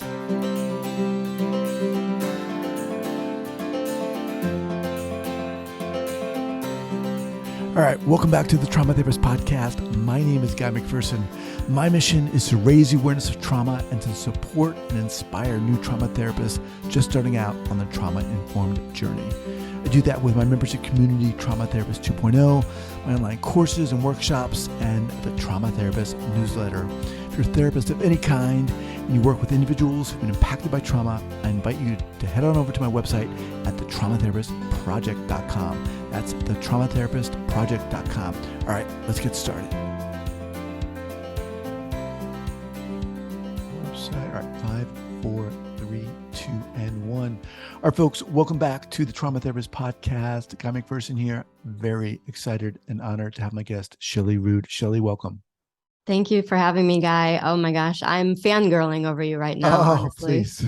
All right, welcome back to the Trauma Therapist Podcast. My name is Guy McPherson. My mission is to raise the awareness of trauma and to support and inspire new trauma therapists just starting out on the trauma-informed journey. I do that with my membership community, Trauma Therapist 2.0, my online courses and workshops, and the Trauma Therapist newsletter. If you're a therapist of any kind and you work with individuals who've been impacted by trauma, I invite you to head on over to my website at thetraumatherapistproject.com. That's thetraumatherapistproject.com. All right, let's get started. Website. All right, 5, 4, 3, 2, and 1. All right, folks, welcome back to the Trauma Therapist Podcast. Guy McPherson here. Very excited and honored to have my guest, Shelly Rood. Shelly, welcome. Thank you for having me, Guy. Oh my gosh, I'm fangirling over you right now, honestly. Please.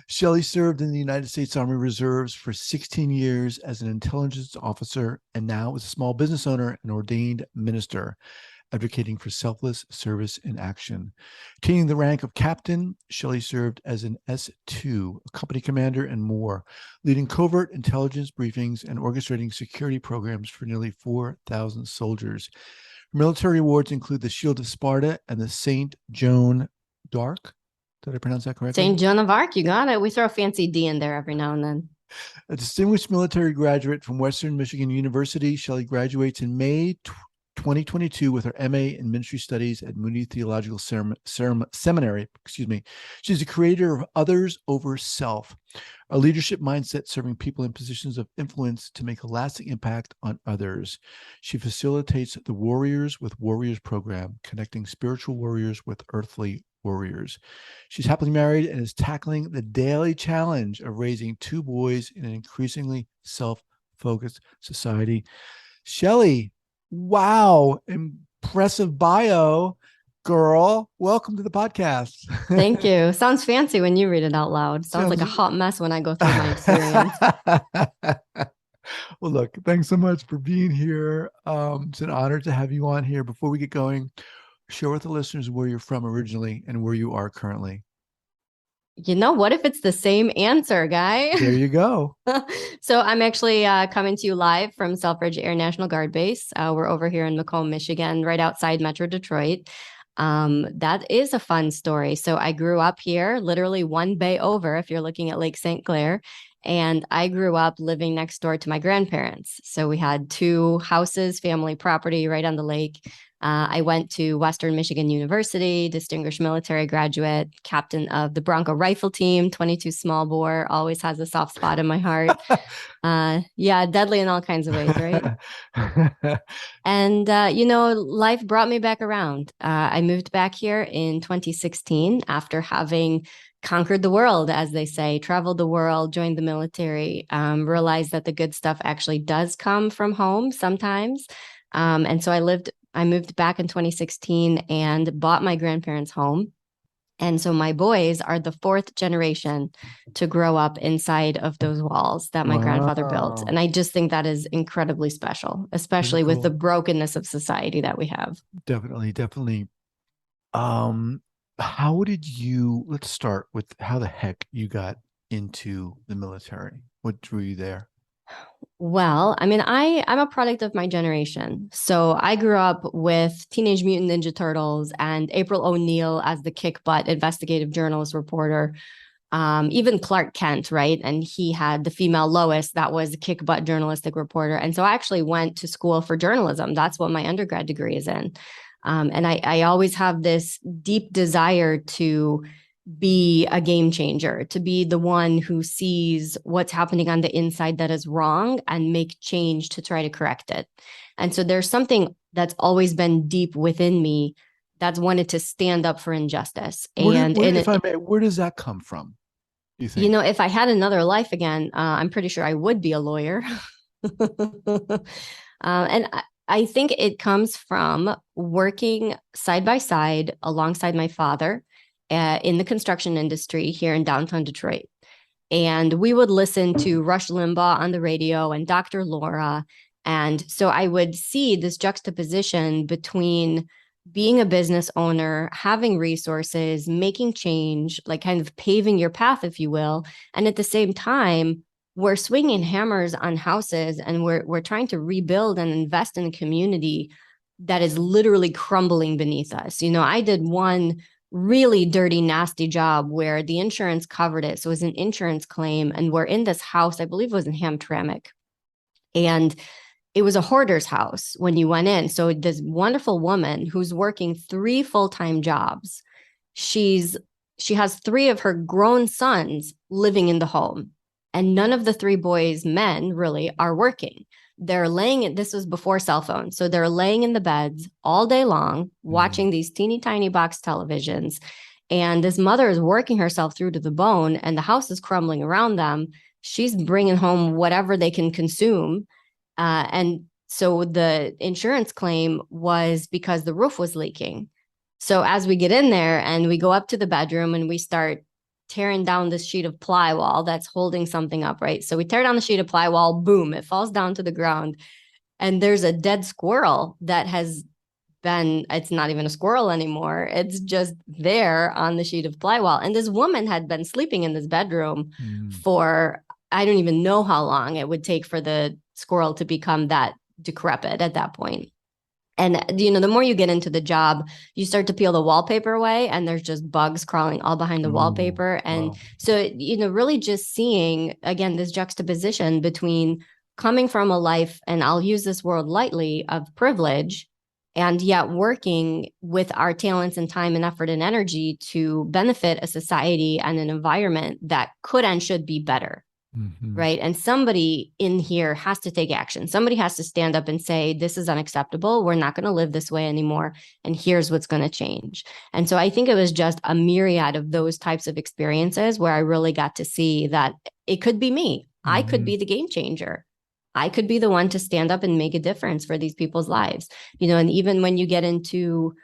Shelly served in the United States Army Reserves for 16 years as an intelligence officer and now is a small business owner and ordained minister, advocating for selfless service in action. Attaining the rank of captain, Shelly served as an S2, a company commander, and more, leading covert intelligence briefings and orchestrating security programs for nearly 4,000 soldiers. Military awards include the Shield of Sparta and the St. Joan D'Arc. Did I pronounce that correctly? St. Joan of Arc, you got it. We throw a fancy D in there every now and then. A distinguished military graduate from Western Michigan University, Shelly graduates in May 2022 with her MA in Ministry Studies at Moody Theological Seminary. She's the creator of Others Over Self, a leadership mindset serving people in positions of influence to make a lasting impact on others. She facilitates the Warriors with Warriors program, connecting spiritual warriors with earthly warriors. She's happily married and is tackling the daily challenge of raising 2 boys in an increasingly self-focused society. Shelly, wow, impressive bio, girl. Welcome to the podcast. Thank you. Sounds fancy when you read it out loud. Sounds like a hot mess when I go through my experience. Well, look, thanks so much for being here. It's an honor to have you on here. Before we get going, share with the listeners where you're from originally and where you are currently. You know, what if it's the same answer, Guy? There you go. So I'm actually coming to you live from Selfridge Air National Guard Base. We're over here in Macomb, Michigan, right outside Metro Detroit. That is a fun story. So I grew up here, literally one bay over, if you're looking at Lake St. Clair. And I grew up living next door to my grandparents. So we had 2 houses, family property right on the lake. I went to Western Michigan University, distinguished military graduate, captain of the Bronco rifle team, 22 small bore, always has a soft spot in my heart. Yeah, deadly in all kinds of ways, right? And, life brought me back around. I moved back here in 2016 after having conquered the world, as they say, traveled the world, joined the military, realized that the good stuff actually does come from home sometimes. And so I moved back in 2016 and bought my grandparents' home. And so my boys are the 4th generation to grow up inside of those walls that my grandfather built. And I just think that is incredibly special, especially with the brokenness of society that we have. Definitely. Let's start with how the heck you got into the military. What drew you there? Well, I mean, I'm a product of my generation. So I grew up with Teenage Mutant Ninja Turtles and April O'Neil as the kick butt investigative journalist reporter. Even Clark Kent, right? And he had the female Lois that was a kick butt journalistic reporter. And so I actually went to school for journalism. That's what my undergrad degree is in. And I always have this deep desire to be a game changer, to be the one who sees what's happening on the inside that is wrong and make change to try to correct it. And so there's something that's always been deep within me that's wanted to stand up for injustice. Where does that come from, you think? If I had another life again, I'm pretty sure I would be a lawyer. And I think it comes from working side by side alongside my father in the construction industry here in downtown Detroit. And we would listen to Rush Limbaugh on the radio and Dr. Laura. And so I would see this juxtaposition between being a business owner, having resources, making change, like kind of paving your path, if you will. And at the same time, we're swinging hammers on houses, and we're trying to rebuild and invest in a community that is literally crumbling beneath us. I did one really dirty, nasty job where the insurance covered it. So it was an insurance claim. And we're in this house, I believe it was in Hamtramck. And it was a hoarder's house when you went in. So this wonderful woman who's working 3 full-time jobs, she has 3 of her grown sons living in the home, and none of the 3 boys, men really, are working. They're laying, this was before cell phones, so they're laying in the beds all day long, watching these teeny tiny box televisions. And this mother is working herself through to the bone, and the house is crumbling around them. She's bringing home whatever they can consume. And so the insurance claim was because the roof was leaking. So as we get in there and we go up to the bedroom and we start tearing down this sheet of plywall that's holding something up, right? So we tear down the sheet of plywall, boom, it falls down to the ground. And there's a dead squirrel that has been, it's not even a squirrel anymore. It's just there on the sheet of plywall. And this woman had been sleeping in this bedroom for, I don't even know how long it would take for the squirrel to become that decrepit at that point. And, the more you get into the job, you start to peel the wallpaper away and there's just bugs crawling all behind the wallpaper. And so, really just seeing, again, this juxtaposition between coming from a life, and I'll use this word lightly, of privilege, and yet working with our talents and time and effort and energy to benefit a society and an environment that could and should be better. Right. And somebody in here has to take action. Somebody has to stand up and say, this is unacceptable. We're not going to live this way anymore. And here's what's going to change. And so I think it was just a myriad of those types of experiences where I really got to see that it could be me. I could be the game changer. I could be the one to stand up and make a difference for these people's lives. And even when you get into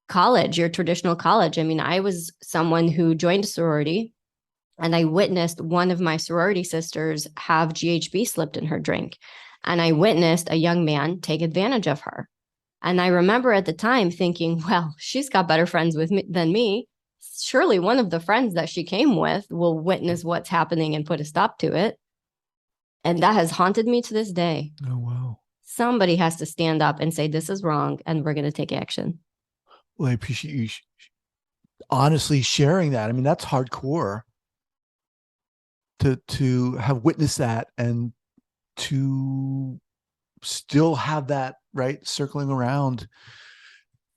college, your traditional college, I mean, I was someone who joined a sorority. And I witnessed one of my sorority sisters have GHB slipped in her drink. And I witnessed a young man take advantage of her. And I remember at the time thinking, well, she's got better friends than me. Surely one of the friends that she came with will witness what's happening and put a stop to it. And that has haunted me to this day. Oh, wow. Somebody has to stand up and say, this is wrong, and we're going to take action. Well, I appreciate you honestly sharing that. I mean, that's hardcore. To have witnessed that and to still have that, right, circling around.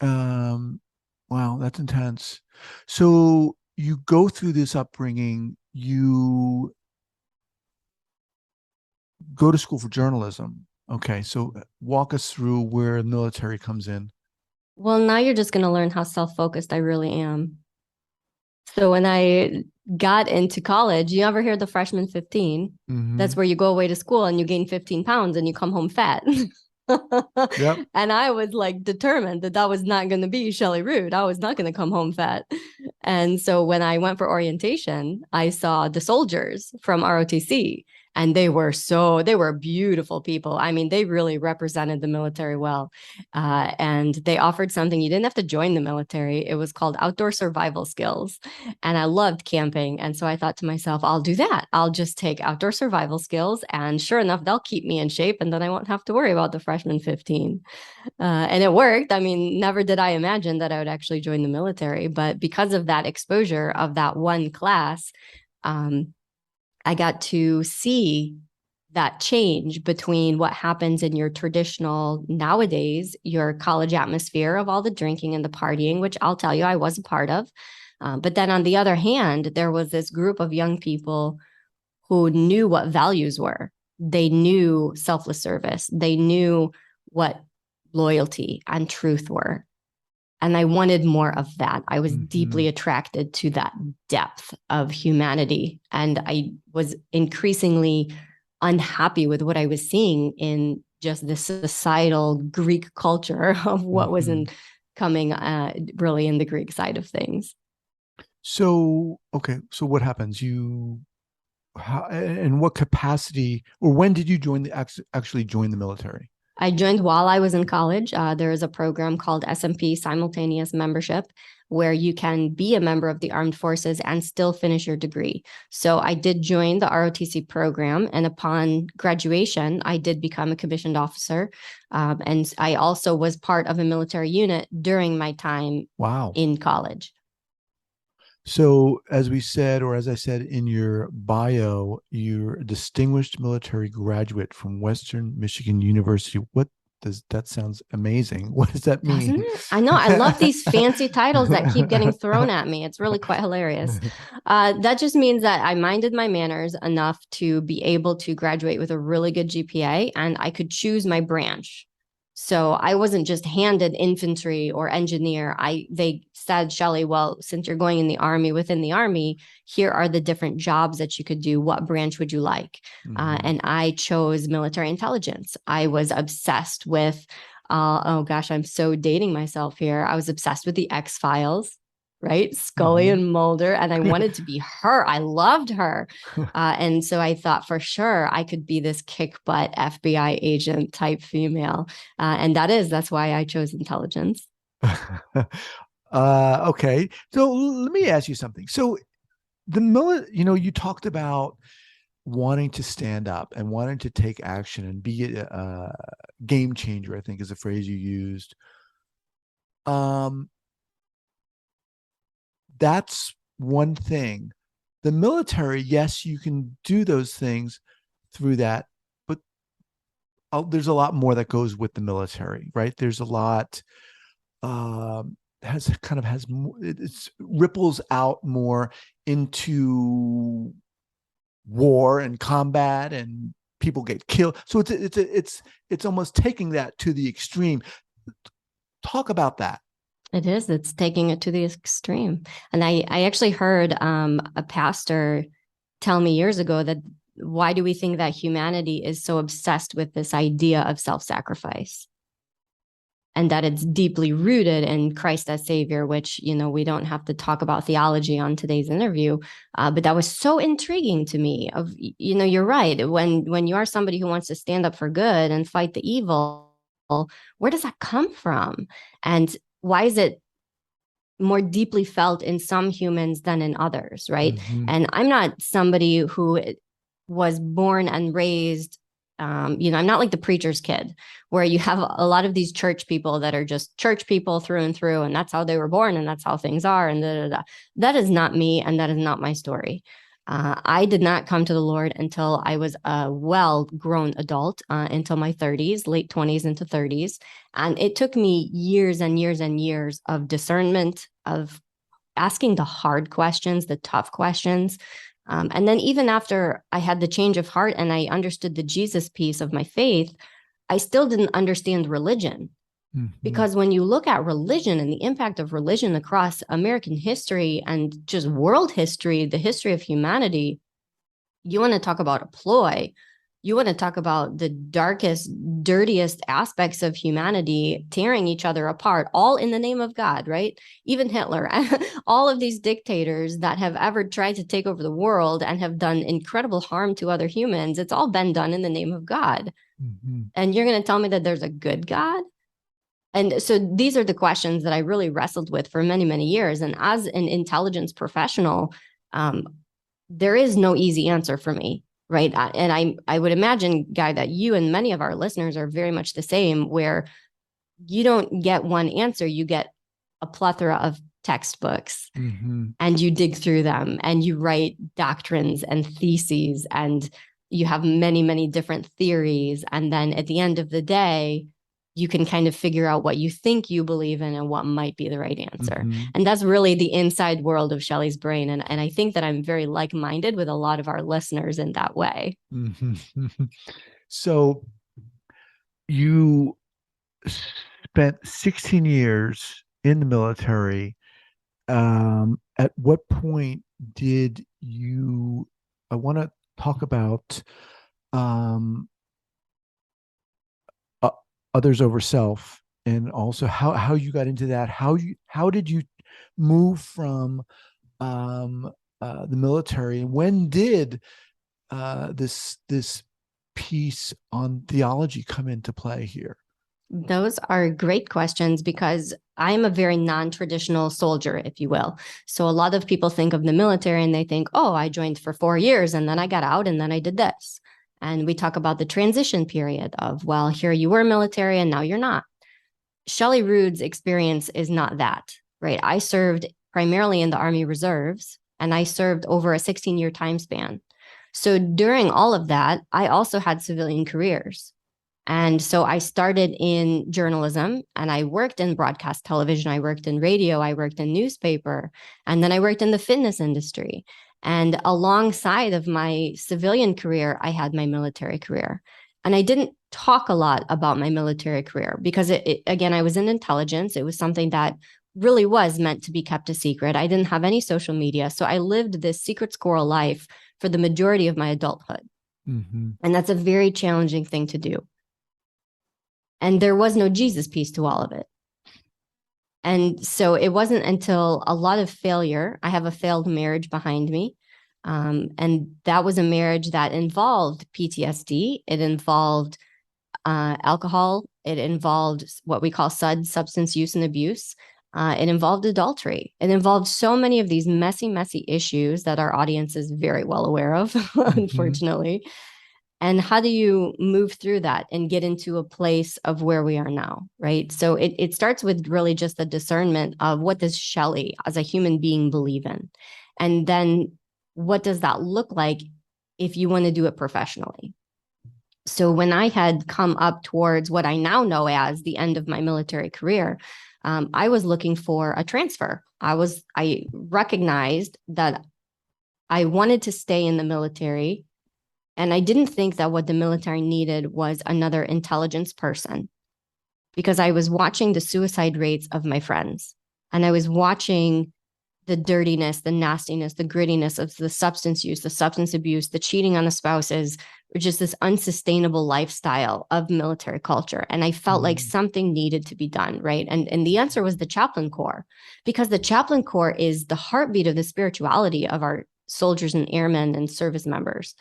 Wow, that's intense. So you go through this upbringing, you go to school for journalism. Okay, so walk us through where the military comes in. Well, now you're just going to learn how self-focused I really am. So when I got into college, you ever hear the freshman 15? That's where you go away to school and you gain 15 pounds and you come home fat. Yep. And I was like determined that was not going to be Shelly Rood. I was not going to come home fat. And so when I went for orientation, I saw the soldiers from ROTC, and they were beautiful people. I mean, they really represented the military well. And they offered something. You didn't have to join the military. It was called outdoor survival skills. And I loved camping. And so I thought to myself, I'll do that. I'll just take outdoor survival skills. And sure enough, they'll keep me in shape. And then I won't have to worry about the freshman 15. And it worked. I mean, never did I imagine that I would actually join the military. But because of that exposure of that one class, I got to see that change between what happens in your traditional nowadays, your college atmosphere of all the drinking and the partying, which I'll tell you, I was a part of. But then on the other hand, there was this group of young people who knew what values were. They knew selfless service. They knew what loyalty and truth were. And I wanted more of that. I was deeply attracted to that depth of humanity. And I was increasingly unhappy with what I was seeing in just the societal Greek culture of what was coming really in the Greek side of things. So, okay. So what happens? In what capacity, or when did you actually join the military? I joined while I was in college. There is a program called SMP, Simultaneous Membership, where you can be a member of the armed forces and still finish your degree. So I did join the ROTC program, and upon graduation, I did become a commissioned officer. And I also was part of a military unit during my time Wow. in college. So, as we said, or as I said in your bio, you're a distinguished military graduate from Western Michigan University. What does that sounds amazing? What does that Doesn't mean? it? I know. I love these fancy titles that keep getting thrown at me. It's really quite hilarious. That just means that I minded my manners enough to be able to graduate with a really good GPA, and I could choose my branch. So I wasn't just handed infantry or engineer. They said, Shelly, well, since you're going in the army, within the army, here are the different jobs that you could do. What branch would you like? And I chose military intelligence. I was obsessed with oh gosh, I'm so dating myself here. I was obsessed with the X-Files, right? Scully and Mulder, and I wanted to be her. I loved her. And so I thought for sure I could be this kick butt FBI agent type female. And that's why I chose intelligence. Okay. So let me ask you something. So you talked about wanting to stand up and wanting to take action and be a game changer, I think is the phrase you used. Um, that's one thing. The military, yes, you can do those things through that, but there's a lot more that goes with the military, right? There's a lot has more, it's ripples out more into war and combat, and people get killed. So it's almost taking that to the extreme. Talk about that. It is. It's taking it to the extreme. And I actually heard a pastor tell me years ago that why do we think that humanity is so obsessed with this idea of self-sacrifice? And that it's deeply rooted in Christ as Savior, which, we don't have to talk about theology on today's interview. But that was so intriguing to me you're right. When you are somebody who wants to stand up for good and fight the evil, where does that come from? And why is it more deeply felt in some humans than in others, right? Mm-hmm. And I'm not somebody who was born and raised I'm not like the preacher's kid where you have a lot of these church people that are just church people through and through, and that's how they were born and that's how things are. And that is not me, and that is not my story. I did not come to the Lord until I was a well-grown adult, until my 30s, late 20s into 30s. And it took me years and years and years of discernment, of asking the hard questions, the tough questions, and then even after I had the change of heart and I understood the Jesus piece of my faith, I still didn't understand religion. Mm-hmm. Because when you look at religion and the impact of religion across American history and just world history, the history of humanity, you want to talk about a ploy. You want to talk about the darkest, dirtiest aspects of humanity tearing each other apart, all in the name of God, right? Even Hitler, all of these dictators that have ever tried to take over the world and have done incredible harm to other humans, it's all been done in the name of God. Mm-hmm. And you're going to tell me that there's a good God? And so these are the questions that I really wrestled with for many, many years. And as an intelligence professional, there is no easy answer for me. Right. And I would imagine, Guy, that you and many of our listeners are very much the same, where you don't get one answer. You get a plethora of textbooks and you dig through them and you write doctrines and theses and you have many, many different theories. And then at the end of the day, you can kind of figure out what you think you believe in and what might be the right answer. And that's really the inside world of Shelly's brain. And I think that I'm very like-minded with a lot of our listeners in that way. So you spent 16 years in the military. At what point did you, I want to talk about um, others over self, and also how you got into that. How did you move from the military, and when did this piece on theology come into play here? Those are great questions because I'm a very non-traditional soldier, if you will. So a lot of people think of the military and they think, oh, I joined for 4 years and then I got out and then I did this. And we talk about the transition period of, well, here you were military and now you're not. Shelly Rood's experience is not that, right? I served primarily in the Army Reserves and I served over a 16-year time span. So during all of that, I also had civilian careers. And so I started in journalism and I worked in broadcast television. I worked in radio. I worked in newspaper. And then I worked in the fitness industry. And alongside of my civilian career, I had my military career. And I didn't talk a lot about my military career because again, I was in intelligence. It was something that really was meant to be kept a secret. I didn't have any social media. So I lived this secret squirrel life for the majority of my adulthood. Mm-hmm. And that's a very challenging thing to do. And there was no Jesus piece to all of it. And so it wasn't until a lot of failure. I have a failed marriage behind me. And that was a marriage that involved PTSD. It involved alcohol. It involved what we call SUD, substance use and abuse. It involved adultery. It involved so many of these messy, messy issues that our audience is very well aware of, unfortunately. And how do you move through that and get into a place of where we are now, right? So it starts with really just the discernment of what does Shelly as a human being believe in? And then what does that look like if you want to do it professionally? So when I had come up towards what I now know as the end of my military career, I was looking for a transfer. I recognized that I wanted to stay in the military. And I didn't think that what the military needed was another intelligence person because I was watching the suicide rates of my friends and I was watching the dirtiness, the nastiness, the grittiness of the substance use, the substance abuse, the cheating on the spouses, or just this unsustainable lifestyle of military culture. And I felt like something needed to be done, right? And the answer was the chaplain corps, because the chaplain corps is the heartbeat of the spirituality of our soldiers and airmen and service members.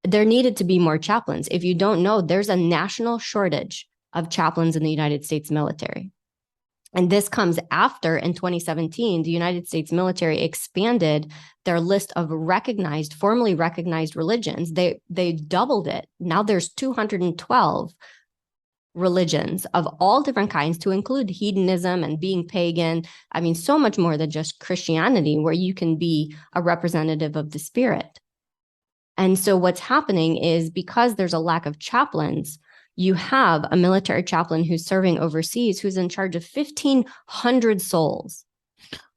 There needed to be more chaplains. If you don't know, there's a national shortage of chaplains in the United States military. And this comes after, in 2017, the United States military expanded their list of formally recognized religions. They doubled it. Now there's 212 religions of all different kinds, to include hedonism and being pagan. I mean, so much more than just Christianity, where you can be a representative of the spirit. And so what's happening is, because there's a lack of chaplains, you have a military chaplain who's serving overseas who's in charge of 1,500 souls.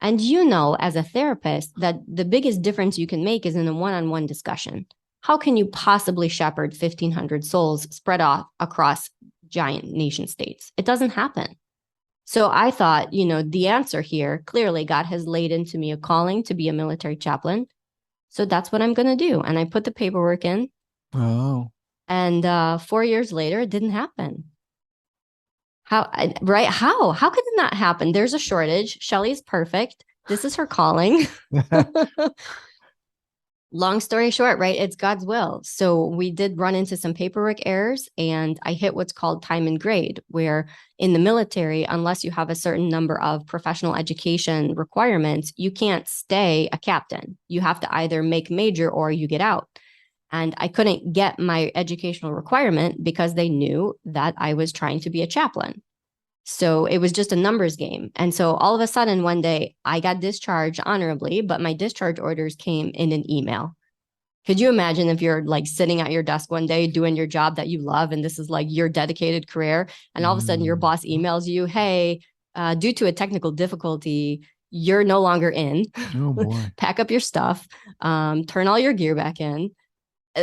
And you know, as a therapist, that the biggest difference you can make is in a one-on-one discussion. How can you possibly shepherd 1,500 souls spread off across giant nation states? It doesn't happen. So I thought, the answer here, clearly God has laid into me a calling to be a military chaplain. So that's what I'm going to do. And I put the paperwork in. Oh. And 4 years later, it didn't happen. Right? How could it not happen? There's a shortage. Shelly's perfect. This is her calling. Long story short, right? It's God's will. So we did run into some paperwork errors, and I hit what's called time and grade, where in the military, unless you have a certain number of professional education requirements, you can't stay a captain. You have to either make major or you get out. And I couldn't get my educational requirement because they knew that I was trying to be a chaplain. So it was just a numbers game. And so all of a sudden, one day I got discharged honorably, but my discharge orders came in an email. Could you imagine if you're like sitting at your desk one day doing your job that you love, and this is like your dedicated career, and all of a sudden your boss emails you, hey, due to a technical difficulty, you're no longer in. Oh boy. Pack up your stuff, turn all your gear back in.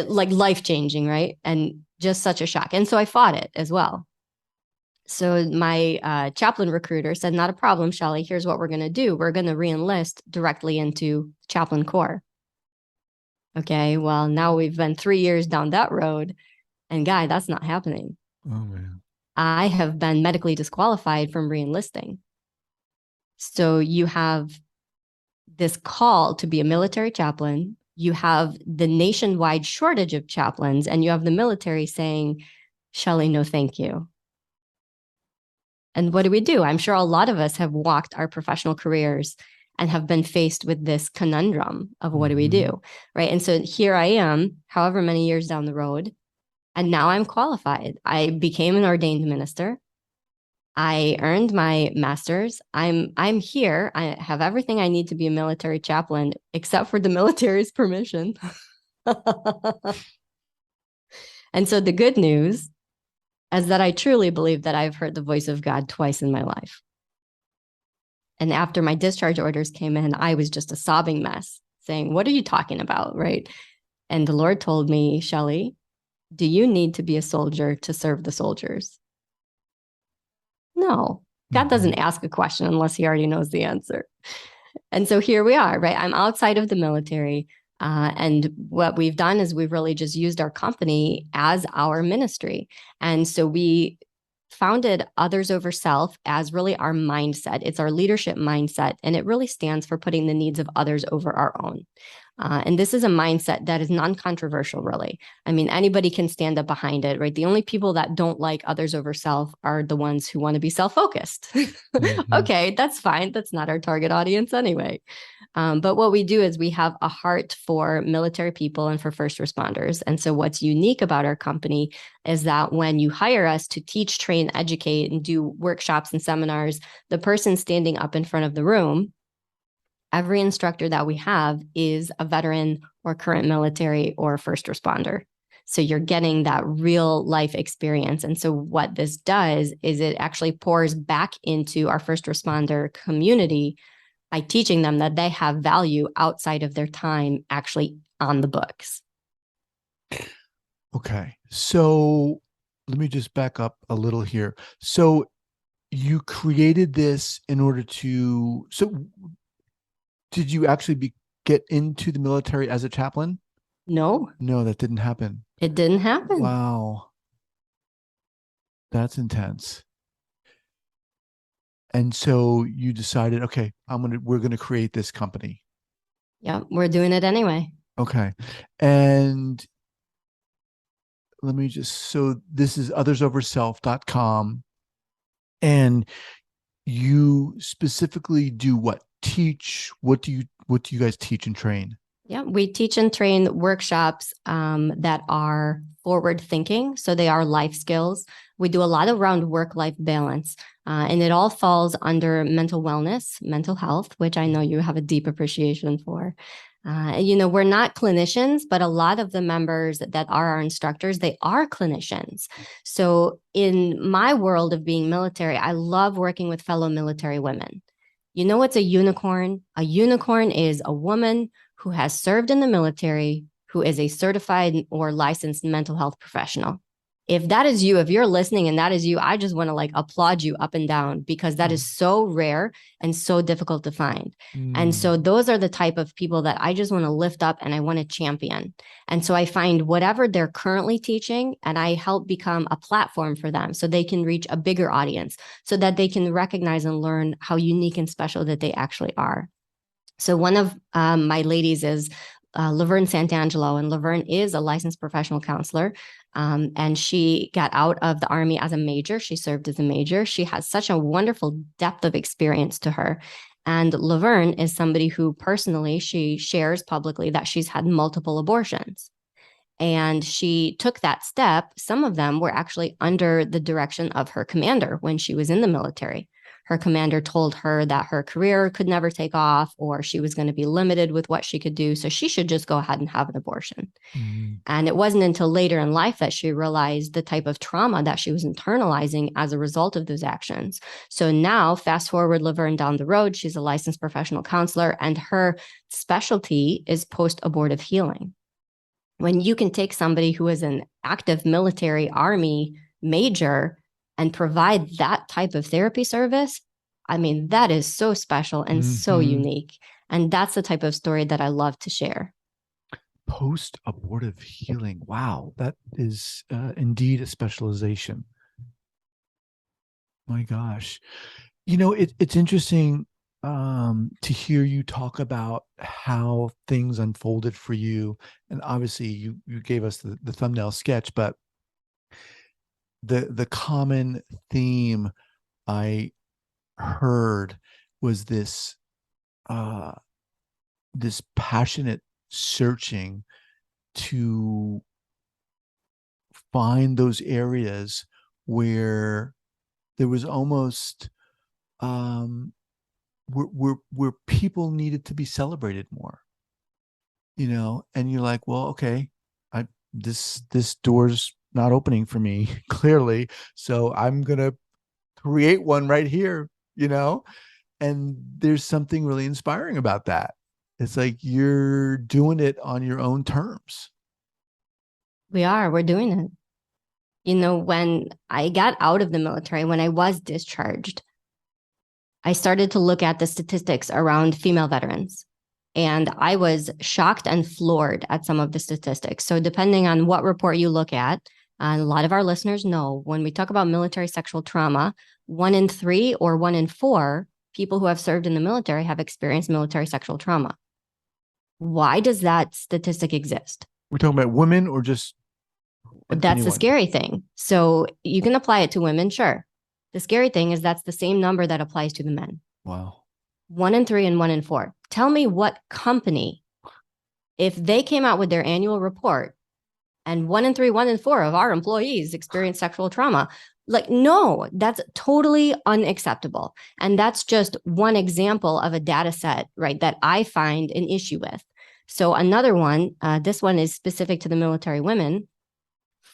Like life-changing, right? And just such a shock. And so I fought it as well. So my chaplain recruiter said, not a problem, Shelly. Here's what we're going to do. We're going to re-enlist directly into chaplain corps. Okay, well, now we've been 3 years down that road. And Guy, that's not happening. Oh, man. I have been medically disqualified from re-enlisting. So you have this call to be a military chaplain. you have the nationwide shortage of chaplains, and you have the military saying, Shelly, no, thank you. And what do? I'm sure a lot of us have walked our professional careers and have been faced with this conundrum of what do we do, right? And so here I am, however many years down the road, and now I'm qualified. I became an ordained minister. I earned my master's. I'm here. I have everything I need to be a military chaplain, except for the military's permission. And so the good news is that I truly believe that I've heard the voice of God twice in my life. And after my discharge orders came in, I was just a sobbing mess saying, what are you talking about? Right. And the Lord told me, Shelly, do you need to be a soldier to serve the soldiers? No, God doesn't ask a question unless he already knows the answer. And so here we are, right? I'm outside of the military. And what we've done is we've really just used our company as our ministry. And so we founded Others Over Self as really our mindset. It's our leadership mindset, and it really stands for putting the needs of others over our own. And this is a mindset that is non-controversial, really. I mean, anybody can stand up behind it, right? The only people that don't like others over self are the ones who want to be self-focused. Okay, that's fine. That's not our target audience anyway. But what we do is we have a heart for military people and for first responders. And so what's unique about our company is that when you hire us to teach, train, educate, and do workshops and seminars, the person standing up in front of the room, every instructor that we have is a veteran or current military or first responder. So you're getting that real life experience. And so what this does is it actually pours back into our first responder community by teaching them that they have value outside of their time actually on the books. Okay. So let me just back up a little here. So you created this in order to, so did you actually get into the military as a chaplain? No. No, that didn't happen. It didn't happen. Wow. That's intense. And so you decided, okay, we're going to create this company. Yeah, we're doing it anyway. Okay. And so this is othersoverself.com. And you specifically do what? Teach? What do you guys teach and train? Yeah, we teach and train workshops that are forward thinking. So they are life skills. We do a lot around work-life balance. And it all falls under mental wellness, mental health, which I know you have a deep appreciation for. We're not clinicians, but a lot of the members that are our instructors, they are clinicians. So in my world of being military, I love working with fellow military women. You know what's a unicorn? A unicorn is a woman who has served in the military, who is a certified or licensed mental health professional. If that is you, if you're listening and that is you, I just want to applaud you up and down, because that is so rare and so difficult to find. And so those are the type of people that I just want to lift up and I want to champion. And so I find whatever they're currently teaching and I help become a platform for them so they can reach a bigger audience, so that they can recognize and learn how unique and special that they actually are. So one of my ladies is Laverne Santangelo, and Laverne is a licensed professional counselor. And she got out of the Army as a major. She served as a major. She has such a wonderful depth of experience to her. And Laverne is somebody who personally, she shares publicly that she's had multiple abortions. And she took that step. Some of them were actually under the direction of her commander when she was in the military. Her commander told her that her career could never take off, or she was going to be limited with what she could do. So she should just go ahead and have an abortion. And it wasn't until later in life that she realized the type of trauma that she was internalizing as a result of those actions. So now, fast forward Laverne down the road, she's a licensed professional counselor, and her specialty is post-abortive healing. When you can take somebody who is an active military Army major and provide that type of therapy service, I mean, that is so special and so unique. And that's the type of story that I love to share. Post-abortive healing. Wow, that is indeed a specialization. My gosh. It's interesting. to hear you talk about how things unfolded for you. And obviously you gave us the thumbnail sketch, but the common theme I heard was uh this passionate searching to find those areas where there was almost where people needed to be celebrated more, and you're like, well, okay, I this door's not opening for me clearly, so I'm gonna create one right here, and there's something really inspiring about that. It's like you're doing it on your own terms. We're doing it. When I got out of the military, when I was discharged, I started to look at the statistics around female veterans. And I was shocked and floored at some of the statistics. So, depending on what report you look at, a lot of our listeners know when we talk about military sexual trauma, 1 in 3 or 1 in 4 people who have served in the military have experienced military sexual trauma. Why does that statistic exist? We're talking about women or just That's anyone? the scary thing. So, you can apply it to women, sure. The scary thing is that's the same number that applies to the men. Wow. 1 in 3 and 1 in 4. Tell me what company, if they came out with their annual report and 1 in 3, 1 in 4 of our employees experience sexual trauma, like, no, that's totally unacceptable. And that's just one example of a data set, right, that I find an issue with. So another one, this one is specific to the military women.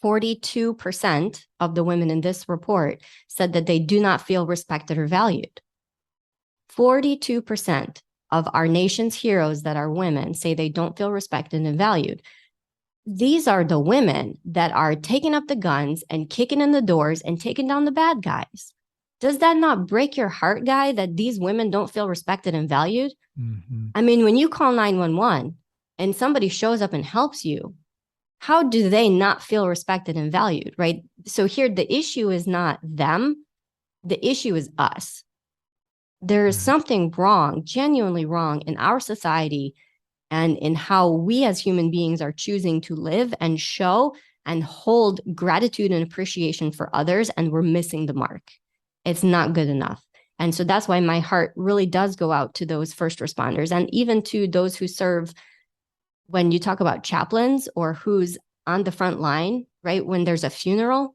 42% of the women in this report said that they do not feel respected or valued. 42% of our nation's heroes that are women say they don't feel respected and valued. These are the women that are taking up the guns and kicking in the doors and taking down the bad guys. Does that not break your heart, Guy, that these women don't feel respected and valued? Mm-hmm. I mean, when you call 911 and somebody shows up and helps you, how do they not feel respected and valued, right? So here, the issue is not them. The issue is us. There is something wrong, genuinely wrong in our society and in how we as human beings are choosing to live and show and hold gratitude and appreciation for others, and we're missing the mark. It's not good enough. And so that's why my heart really does go out to those first responders and even to those who serve. When you talk about chaplains or who's on the front line, right? When there's a funeral,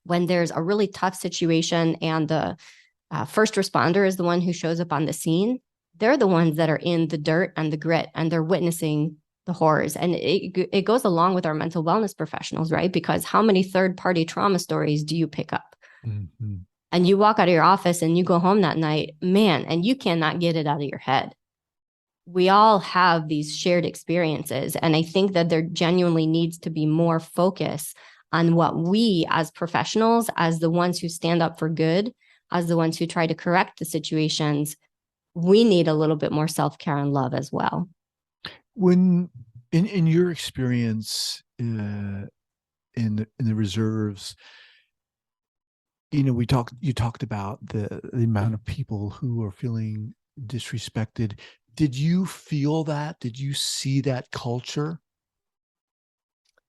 when there's a really tough situation and the first responder is the one who shows up on the scene, they're the ones that are in the dirt and the grit and they're witnessing the horrors. And it goes along with our mental wellness professionals, right? Because how many third-party trauma stories do you pick up? Mm-hmm. And you walk out of your office and you go home that night, man, and you cannot get it out of your head. We all have these shared experiences. And I think that there genuinely needs to be more focus on what we as professionals, as the ones who stand up for good, as the ones who try to correct the situations, we need a little bit more self-care and love as well. When in your experience in the reserves, you talked about the amount of people who are feeling disrespected. Did you feel that? Did you see that culture?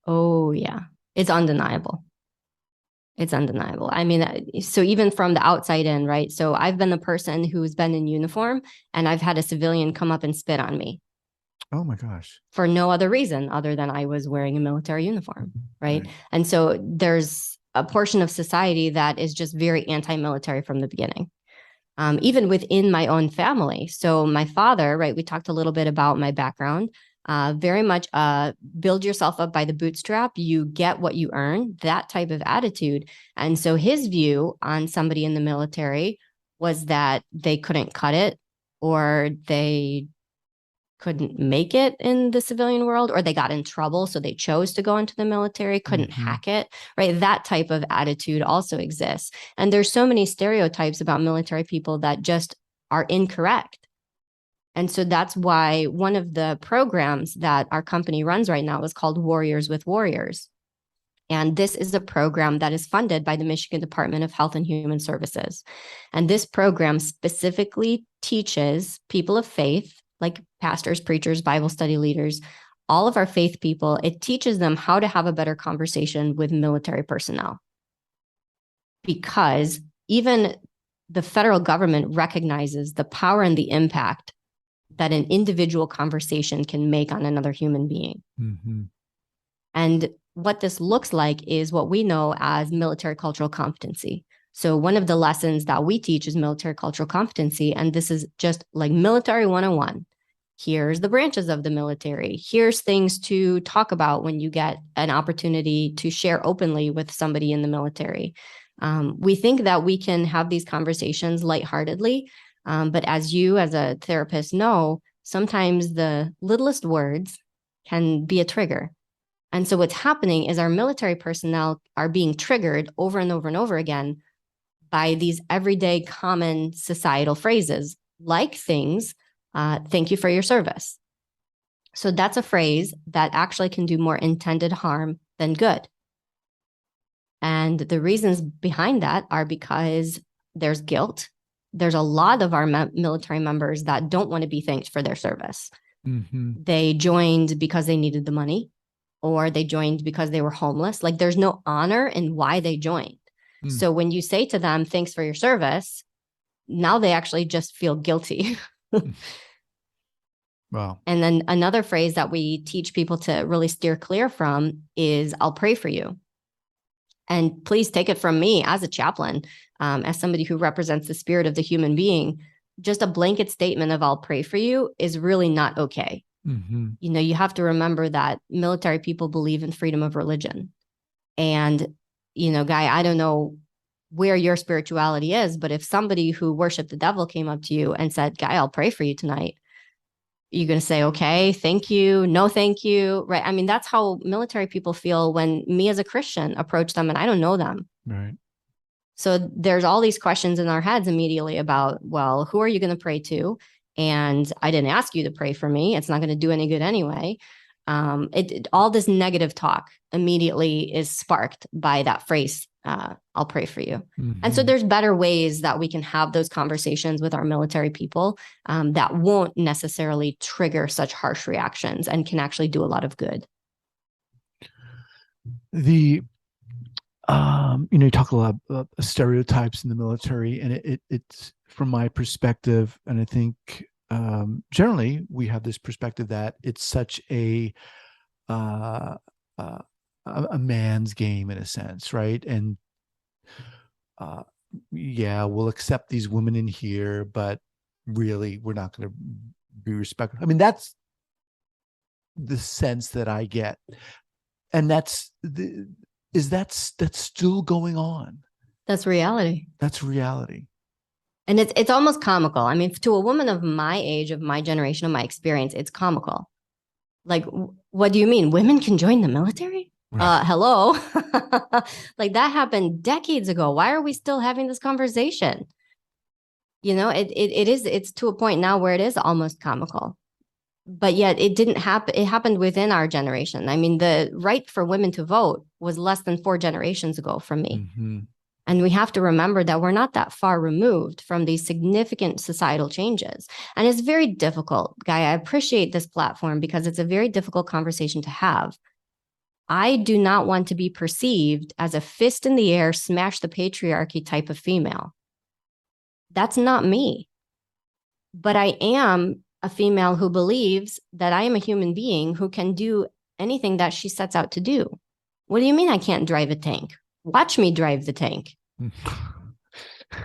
Oh, yeah. It's undeniable. It's undeniable. I mean, so even from the outside in, right? So I've been the person who's been in uniform and I've had a civilian come up and spit on me. Oh my gosh. For no other reason other than I was wearing a military uniform, right? Right. And so there's a portion of society that is just very anti-military from the beginning. Even within my own family. So my father, right, we talked a little bit about my background, very much build yourself up by the bootstrap, you get what you earn, that type of attitude. And so his view on somebody in the military was that they couldn't cut it or they couldn't make it in the civilian world, or they got in trouble, so they chose to go into the military, couldn't hack it, right? That type of attitude also exists. And there's so many stereotypes about military people that just are incorrect. And so that's why one of the programs that our company runs right now is called Warriors with Warriors. And this is a program that is funded by the Michigan Department of Health and Human Services. And this program specifically teaches people of faith, like pastors, preachers, Bible study leaders, all of our faith people, it teaches them how to have a better conversation with military personnel. Because even the federal government recognizes the power and the impact that an individual conversation can make on another human being. Mm-hmm. And what this looks like is what we know as military cultural competency. So one of the lessons that we teach is military cultural competency. And this is just like military 101. Here's the branches of the military. Here's things to talk about when you get an opportunity to share openly with somebody in the military. We think that we can have these conversations lightheartedly, but as you as a therapist know, sometimes the littlest words can be a trigger. And so what's happening is our military personnel are being triggered over and over and over again by these everyday common societal phrases, like things, thank you for your service. So that's a phrase that actually can do more intended harm than good. And the reasons behind that are because there's guilt. There's a lot of our military members that don't want to be thanked for their service. Mm-hmm. They joined because they needed the money, or they joined because they were homeless. Like there's no honor in why they joined. Mm. So when you say to them, thanks for your service, now they actually just feel guilty. Wow. And then another phrase that we teach people to really steer clear from is, I'll pray for you. And please take it from me as a chaplain, as somebody who represents the spirit of the human being, just a blanket statement of I'll pray for you is really not okay. Mm-hmm. You know, you have to remember that military people believe in freedom of religion. And, you know, Guy, I don't know where your spirituality is, but if somebody who worshiped the devil came up to you and said, Guy, I'll pray for you tonight, you're going to say, okay, thank you. No, thank you. Right. I mean, that's how military people feel when me as a Christian approach them and I don't know them. Right. So there's all these questions in our heads immediately about, well, who are you going to pray to? And I didn't ask you to pray for me. It's not going to do any good anyway. All this negative talk immediately is sparked by that phrase, I'll pray for you. Mm-hmm. And so there's better ways that we can have those conversations with our military people that won't necessarily trigger such harsh reactions and can actually do a lot of good. You talk a lot about stereotypes in the military, and it's from my perspective, and I think generally we have this perspective that it's such a man's game in a sense, right? And we'll accept these women in here, but really we're not going to be respectful. I mean, that's the sense that I get, and that's still going on. That's reality. That's reality. And it's almost comical. I mean, to a woman of my age, of my generation, of my experience, it's comical. Like, what do you mean? Women can join the military? Right. Hello? Like that happened decades ago. Why are we still having this conversation? You know, it's to a point now where it is almost comical. But yet it didn't happen. It happened within our generation. I mean, the right for women to vote was less than 4 generations ago from me. Mm-hmm. And we have to remember that we're not that far removed from these significant societal changes. And it's very difficult, Guy. I appreciate this platform because it's a very difficult conversation to have. I do not want to be perceived as a fist in the air, smash the patriarchy type of female. That's not me. But I am a female who believes that I am a human being who can do anything that she sets out to do. What do you mean I can't drive a tank? Watch me drive the tank.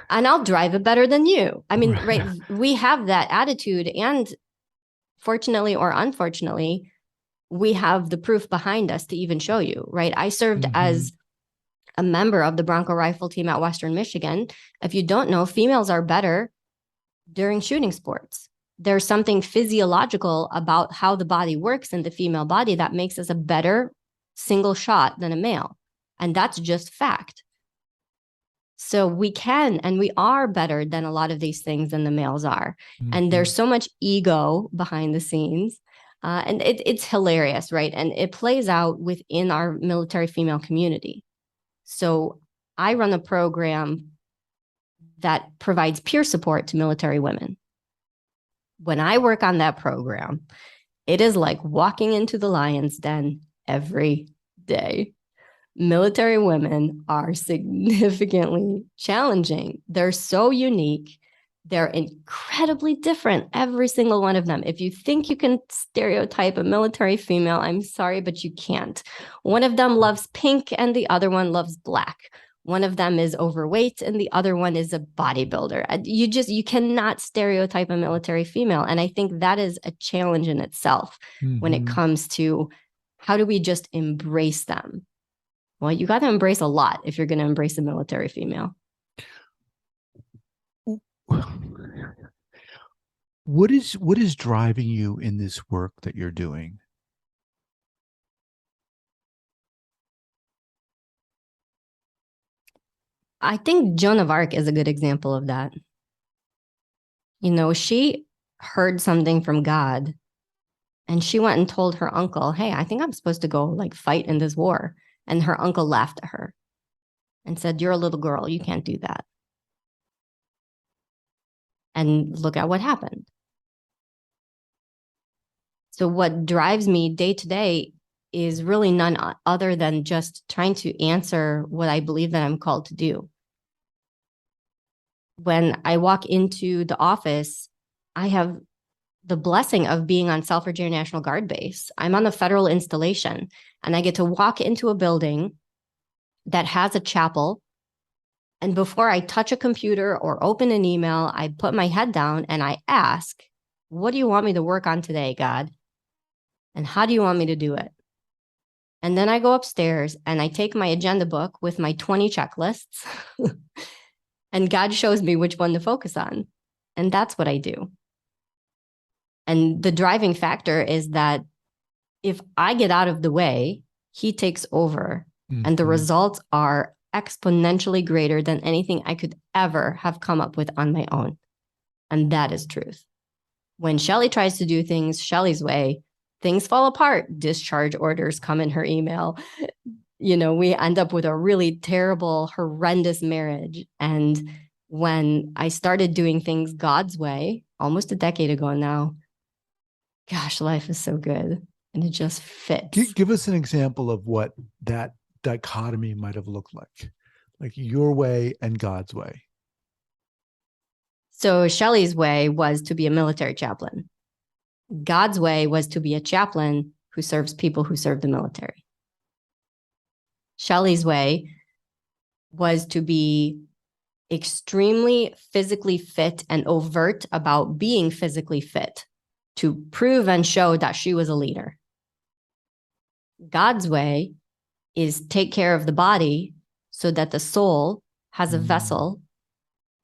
And I'll drive it better than you. I mean, right? We have that attitude, and fortunately or unfortunately, we have the proof behind us to even show you, right? I served as a member of the Bronco rifle team at Western Michigan. If you don't know, females are better during shooting sports. There's something physiological about how the body works in the female body that makes us a better single shot than a male. And that's just fact. So we can, and we are better than a lot of these things than the males are. Mm-hmm. And there's so much ego behind the scenes. And it's hilarious, right? And it plays out within our military female community. So I run a program that provides peer support to military women. When I work on that program, it is like walking into the lion's den every day. Military women are significantly challenging. They're so unique. They're incredibly different, every single one of them. If you think you can stereotype a military female, I'm sorry, but you can't. One of them loves pink and the other one loves black. One of them is overweight and the other one is a bodybuilder. You cannot stereotype a military female. And I think that is a challenge in itself when it comes to how do we just embrace them? Well, you got to embrace a lot if you're going to embrace a military female. What is driving you in this work that you're doing? I think Joan of Arc is a good example of that. You know, she heard something from God and she went and told her uncle, hey, I think I'm supposed to go like fight in this war. And her uncle laughed at her and said, you're a little girl. You can't do that. And look at what happened. So what drives me day to day is really none other than just trying to answer what I believe that I'm called to do. When I walk into the office, I have the blessing of being on Selfridge Air National Guard base. I'm on the federal installation and I get to walk into a building that has a chapel. And before I touch a computer or open an email, I put my head down and I ask, what do you want me to work on today, God? And how do you want me to do it? And then I go upstairs and I take my agenda book with my 20 checklists and God shows me which one to focus on. And that's what I do. And the driving factor is that if I get out of the way, he takes over. And the results are exponentially greater than anything I could ever have come up with on my own. And that is truth. When Shelly tries to do things Shelly's way, things fall apart. Discharge orders come in her email. You know, we end up with a really terrible, horrendous marriage. And when I started doing things God's way, almost a decade ago now, gosh, life is so good. And it just fits. Give us an example of what that dichotomy might have looked like your way and God's way. So Shelly's way was to be a military chaplain. God's way was to be a chaplain who serves people who serve the military. Shelly's way was to be extremely physically fit and overt about being physically fit to prove and show that she was a leader. God's way is take care of the body so that the soul has a vessel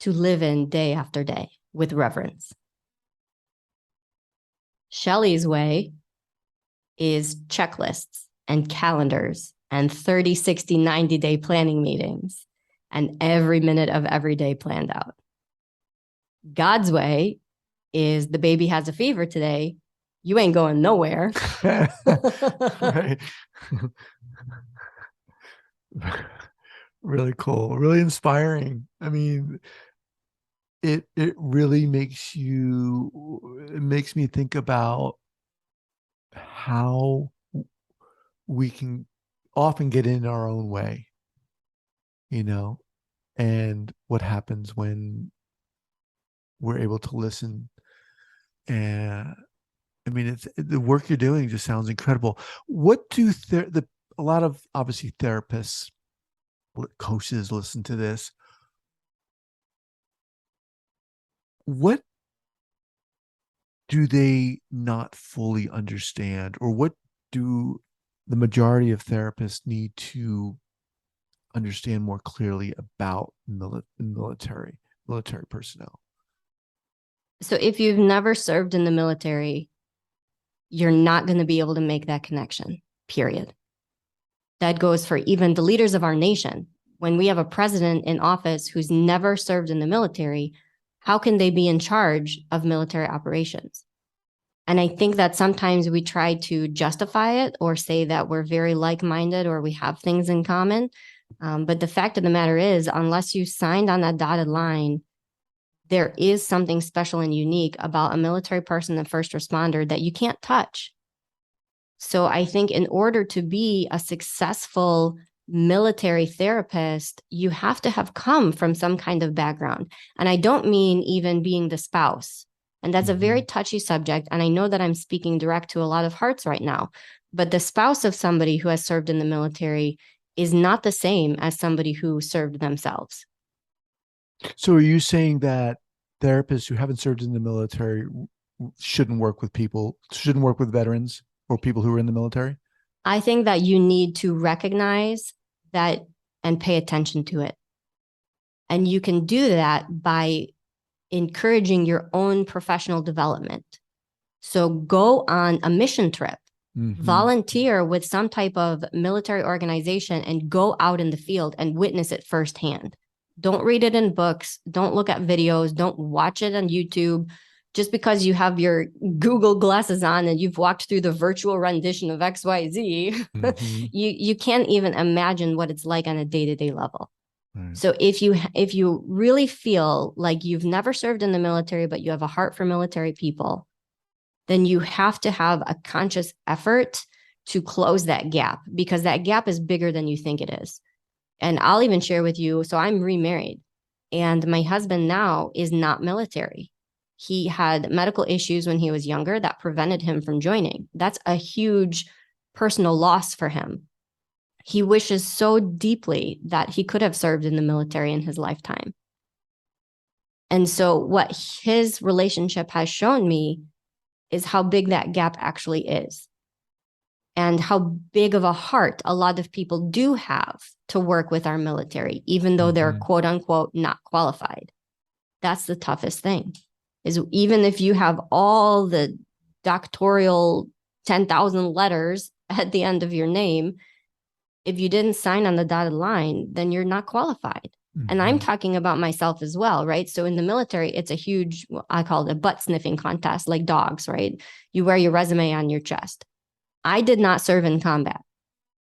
to live in day after day with reverence. Shelly's way is checklists and calendars and 30, 60, 90-day planning meetings and every minute of every day planned out. God's way is the baby has a fever today. You ain't going nowhere. Right. Really cool. Really inspiring. I mean, it really makes me think about how we can often get in our own way, you know, and what happens when we're able to listen. And I mean, it's the work you're doing just sounds incredible. What do a lot of obviously therapists, coaches listen to this? What do they not fully understand, or what do the majority of therapists need to understand more clearly about military personnel? So if you've never served in the military, you're not going to be able to make that connection, period. That goes for even the leaders of our nation. When we have a president in office who's never served in the military, how can they be in charge of military operations? And I think that sometimes we try to justify it or say that we're very like-minded or we have things in common. But the fact of the matter is, unless you signed on that dotted line, there is something special and unique about a military person and first responder that you can't touch. So I think in order to be a successful military therapist, you have to have come from some kind of background. And I don't mean even being the spouse. And that's a very touchy subject. And I know that I'm speaking direct to a lot of hearts right now. But the spouse of somebody who has served in the military is not the same as somebody who served themselves. So are you saying that therapists who haven't served in the military shouldn't work with veterans or people who are in the military? I think that you need to recognize that and pay attention to it. And you can do that by encouraging your own professional development. So go on a mission trip, volunteer with some type of military organization, and go out in the field and witness it firsthand. Don't read it in books. Don't look at videos. Don't watch it on YouTube. Just because you have your Google glasses on and you've walked through the virtual rendition of XYZ, you can't even imagine what it's like on a day-to-day level. Right. So if you really feel like you've never served in the military, but you have a heart for military people, then you have to have a conscious effort to close that gap, because that gap is bigger than you think it is. And I'll even share with you, so I'm remarried, and my husband now is not military. He had medical issues when he was younger that prevented him from joining. That's a huge personal loss for him. He wishes so deeply that he could have served in the military in his lifetime. And so what his relationship has shown me is how big that gap actually is, and how big of a heart a lot of people do have to work with our military, even though they're quote unquote not qualified. That's the toughest thing, is even if you have all the doctoral 10,000 letters at the end of your name, if you didn't sign on the dotted line, then you're not qualified. And I'm talking about myself as well, right? So in the military, it's a huge, I call it a butt sniffing contest, like dogs, right? You wear your resume on your chest. I did not serve in combat.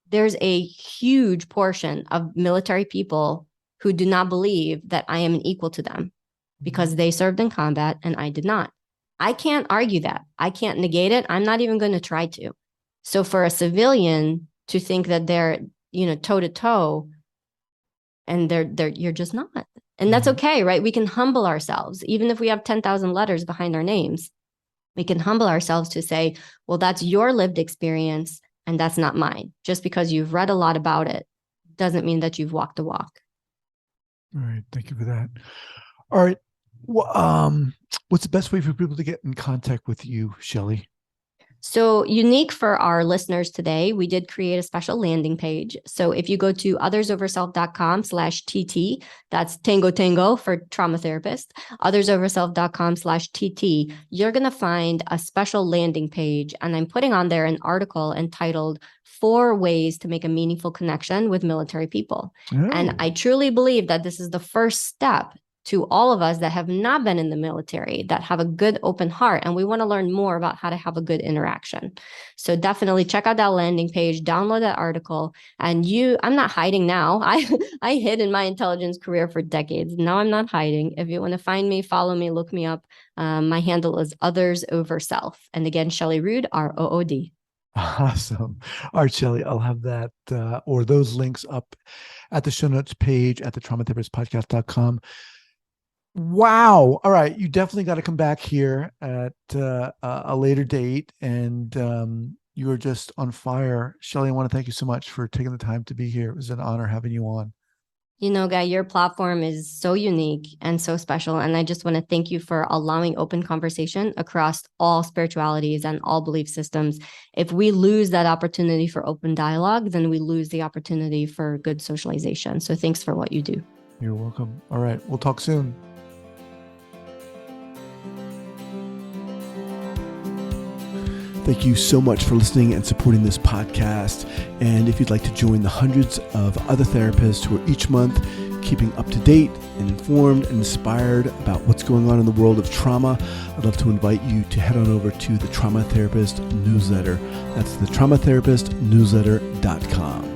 There's a huge portion of military people who do not believe that I am an equal to them because they served in combat and I did not. I can't argue that. I can't negate it. I'm not even going to try to. So for a civilian to think that they're, toe to toe, and you're just not. And that's okay, right? We can humble ourselves. Even if we have 10,000 letters behind our names, we can humble ourselves to say, well, that's your lived experience and that's not mine. Just because you've read a lot about it doesn't mean that you've walked the walk. All right. Thank you for that. All right. What's the best way for people to get in contact with you, Shelly? So unique for our listeners today, we did create a special landing page. So if you go to othersoverself.com/TT, that's Tango for trauma therapist, othersoverself.com/TT, you're going to find a special landing page. And I'm putting on there an article entitled 4 Ways to Make a Meaningful Connection with Military People. Oh. And I truly believe that this is the first step to all of us that have not been in the military, that have a good open heart, and we want to learn more about how to have a good interaction. So definitely check out that landing page, download that article. And I'm not hiding now. I hid in my intelligence career for decades. Now I'm not hiding. If you want to find me, follow me, look me up. My handle is Others Over Self. And again, Shelly Rood, ROOD. Awesome. All right, Shelly, I'll have that or those links up at the show notes page at the traumatherapistpodcast.com. Wow. All right. You definitely got to come back here at a later date. And you are just on fire. Shelly, I want to thank you so much for taking the time to be here. It was an honor having you on. Guy, your platform is so unique and so special. And I just want to thank you for allowing open conversation across all spiritualities and all belief systems. If we lose that opportunity for open dialogue, then we lose the opportunity for good socialization. So thanks for what you do. You're welcome. All right. We'll talk soon. Thank you so much for listening and supporting this podcast. And if you'd like to join the hundreds of other therapists who are each month keeping up to date and informed and inspired about what's going on in the world of trauma, I'd love to invite you to head on over to the Trauma Therapist newsletter. That's the traumatherapistnewsletter.com.